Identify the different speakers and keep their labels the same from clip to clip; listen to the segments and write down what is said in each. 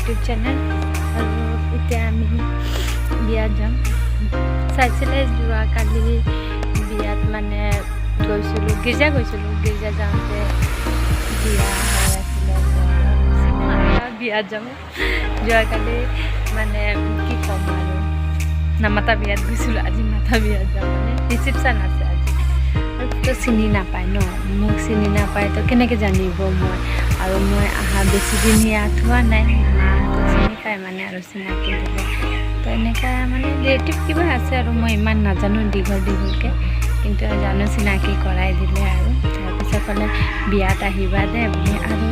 Speaker 1: YouTube channel আৰু এতিয়া আমি বিয়াত যাম চাইছিলে যোৱাকালি বিয়াত মানে গৈছিলোঁ গীৰ্জা যাওঁতে বিয়া হৈ আছিলে বিয়াত যাম যোৱাকালি মানে কি ক'ম আৰু নামাতা বিয়াত গৈছিলোঁ আজি মাতা বিয়াত যাম মানে ৰিচিপশ্যন আছে আজি তো চিনি নাপায় ন মোক চিনি নাপায় তো কেনেকৈ জানিব মই আৰু মই অহা বেছি দিন ইয়াত হোৱা নাই মাহঁতো চিনি পায় মানে আৰু চিনাকি দিলে তো এনেকুৱা মানে ৰিলেটিভ কিবা আছে আৰু মই ইমান নাজানো দীঘলকৈ কিন্তু জানো চিনাকি কৰাই দিলে আৰু তাৰপিছত ক'লে বিয়াত আহিবা দে বুলি আৰু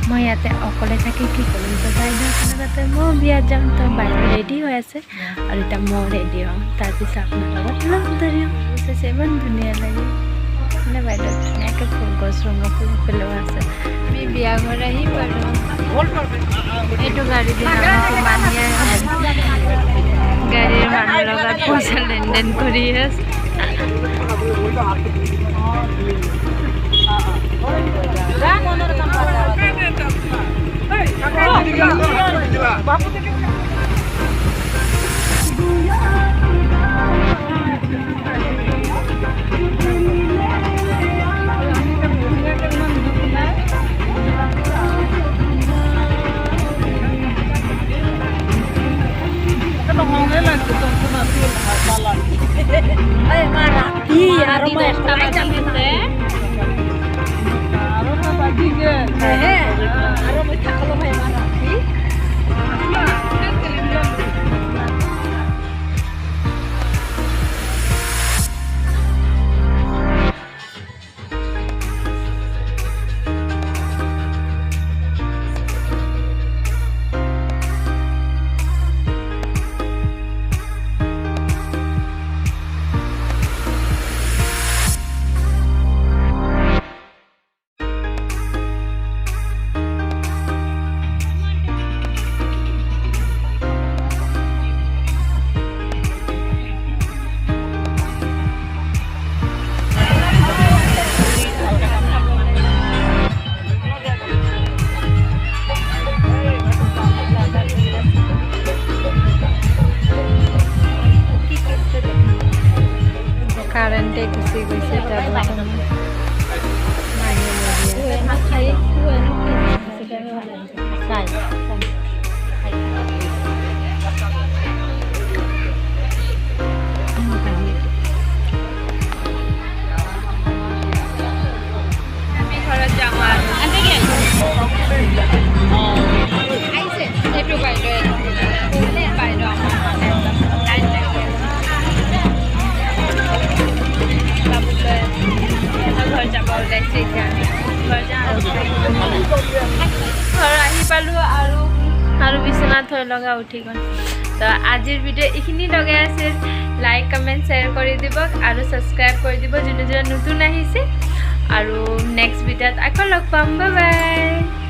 Speaker 1: মই ইয়াতে অকলে থাকি কি কৰিম তো বাইদেউখনৰ তাতে মই বিয়াত যাম তো বাইদেউ ৰেডি হৈ আছে আৰু এতিয়া মই ৰেডি হ'ম তাৰপিছত আপোনাৰ লগত লগ ধৰিম কৈছে ইমান ধুনীয়া লাগে মানে বাইদেউ ধুনীয়াকৈ ফুল গছ ৰঙা ফুল পেলোৱা আছে আমি বিয়া ঘৰ আহি পালোঁ এইটো গাড়ী দি আমাক মাহীয়ে গাড়ীৰ মানুহৰ লগত পইচা লেনদেন কৰি আছে কাৰেণ্টে গুচি গৈছে আমি ঘৰত যাম আৰু সেইটো বাইদেউ ঘৰ যাব ওলাইছে এতিয়া ঘৰ যাওঁ ঘৰ আহি পালোঁ আৰু বিচনাত থৈ লগা উঠি গ'ল তো আজিৰ ভিডিঅ' এইখিনি লগাই আছিল লাইক কমেণ্ট শ্বেয়াৰ কৰি দিব আৰু ছাবস্ক্ৰাইব কৰি দিব যোনে যোনে নতুন আহিছে আৰু নেক্সট ভিডিঅ'ত আকৌ লগ পাম বাই বাই